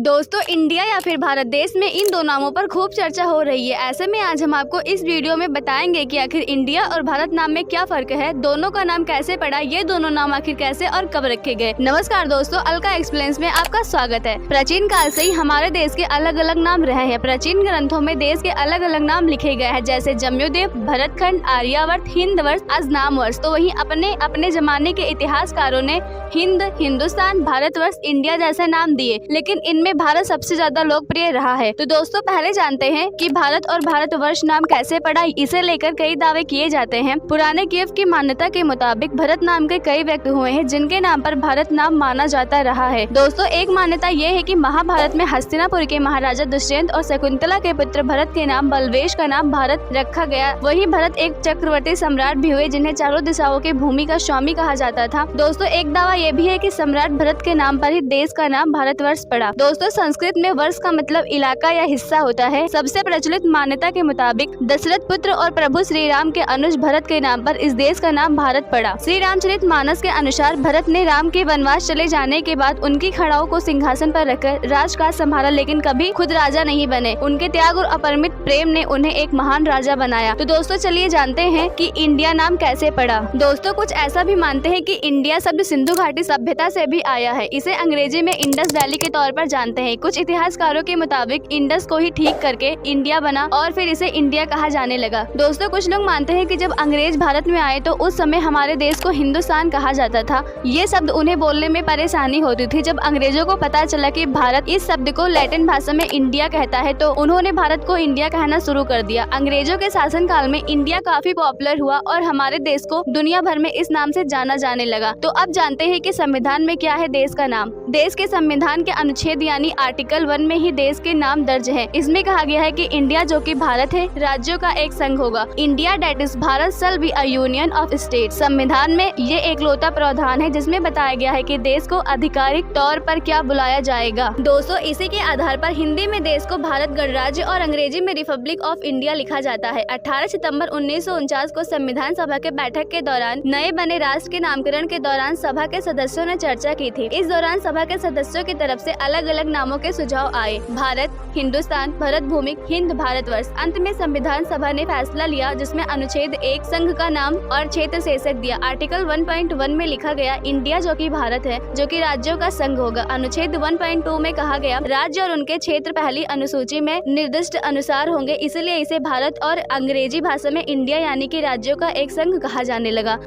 दोस्तों, इंडिया या फिर भारत देश में इन दो नामों पर खूब चर्चा हो रही है। ऐसे में आज हम आपको इस वीडियो में बताएंगे कि आखिर इंडिया और भारत नाम में क्या फर्क है, दोनों का नाम कैसे पड़ा, ये दोनों नाम आखिर कैसे और कब रखे गए। नमस्कार दोस्तों, अलका एक्सप्लेन्स में आपका स्वागत है। प्राचीन काल से ही हमारे देश के अलग अलग नाम रहे हैं। प्राचीन ग्रंथों में देश के अलग अलग नाम लिखे गए हैं, जैसे जम्बूद्वीप, भरतखंड, आर्यावर्त, हिंदवर्ष, अजनाम वर्ष। तो वहीं अपने अपने जमाने के इतिहासकारों ने हिंद, हिंदुस्तान, भारतवर्ष, इंडिया जैसे नाम दिए, लेकिन इनमें भारत सबसे ज्यादा लोकप्रिय रहा है। तो दोस्तों, पहले जानते हैं कि भारत और भारतवर्ष नाम कैसे पड़ा। इसे लेकर कई दावे किए जाते हैं। पुराने कीव की मान्यता के मुताबिक भरत नाम के कई व्यक्ति हुए हैं जिनके नाम पर भारत नाम माना जाता रहा है। दोस्तों, एक मान्यता ये है कि महाभारत में हस्तिनापुर के महाराजा दुष्यंत और शकुंतला के पुत्र भरत के नाम बलवेश का नाम भारत रखा गया। वही भरत एक चक्रवर्ती सम्राट भी हुए जिन्हें चारों दिशाओं के भूमि का स्वामी कहा जाता था। दोस्तों, एक दावा ये भी है कि सम्राट भरत के नाम पर ही देश का नाम भारतवर्ष पड़ा। दोस्तों, संस्कृत में वर्ष का मतलब इलाका या हिस्सा होता है। सबसे प्रचलित मान्यता के मुताबिक दशरथ पुत्र और प्रभु श्री राम के अनुज भरत के नाम पर इस देश का नाम भारत पड़ा। श्री रामचरित मानस के अनुसार भरत ने राम के वनवास चले जाने के बाद उनकी खड़ाओं को सिंहासन पर रखकर राजकाज संभाला, लेकिन कभी खुद राजा नहीं बने। उनके त्याग और अपरिमित प्रेम ने उन्हें एक महान राजा बनाया। तो दोस्तों, चलिए जानते हैं कि इंडिया नाम कैसे पड़ा। दोस्तों, कुछ ऐसा भी मानते हैं कि इंडिया शब्द सिंधु घाटी सभ्यता से भी आया है। इसे अंग्रेजी में इंडस वैली के तौर पर जानते हैं। कुछ इतिहासकारों के मुताबिक इंडस को ही ठीक करके इंडिया बना और फिर इसे इंडिया कहा जाने लगा। दोस्तों, कुछ लोग मानते हैं कि जब अंग्रेज भारत में आए तो उस समय हमारे देश को हिंदुस्तान कहा जाता था। ये शब्द उन्हें बोलने में परेशानी होती थी। जब अंग्रेजों को पता चला कि भारत इस शब्द को लैटिन भाषा में इंडिया कहता है तो उन्होंने भारत को इंडिया कहना शुरू कर दिया। अंग्रेजों के शासन काल में इंडिया काफी पॉपुलर हुआ और हमारे देश को दुनिया भर में इस नाम से जाना जाने लगा। तो अब जानते हैं कि संविधान में क्या है देश का नाम। देश के संविधान के अनुच्छेद यानी आर्टिकल 1 में ही देश के नाम दर्ज है। इसमें कहा गया है कि इंडिया जो कि भारत है, राज्यों का एक संघ होगा। India that is Bharat shall be a union of state. संविधान में ये एकलौता प्रावधान है जिसमें बताया गया है कि देश को आधिकारिक तौर पर क्या बुलाया जाएगा। दोस्तों, इसी के आधार पर हिंदी में देश को भारत गणराज्य और अंग्रेजी में रिपब्लिक ऑफ इंडिया लिखा जाता है। 18 सितंबर 1949 को संविधान सभा के बैठक के दौरान नए बने राष्ट्र के नामकरण के दौरान सभा के सदस्यों ने चर्चा की थी। इस दौरान सभा के सदस्यों की तरफ से अलग अलग नामों के सुझाव आए, भारत, हिंदुस्तान, भरत भूमि, हिंद, भारतवर्ष। अंत में संविधान सभा ने फैसला लिया जिसमें अनुच्छेद 1 संघ का नाम और क्षेत्र शीर्षक दिया। आर्टिकल 1.1 में लिखा गया इंडिया जो कि भारत है, जो कि राज्यों का संघ होगा। अनुच्छेद 1.2 में कहा गया राज्य और उनके क्षेत्र पहली अनुसूची में निर्दिष्ट अनुसार होंगे, इसलिए इसे भारत और अंग्रेजी भाषा में इंडिया यानी कि राज्यों का एक संघ कहा जाने लगा।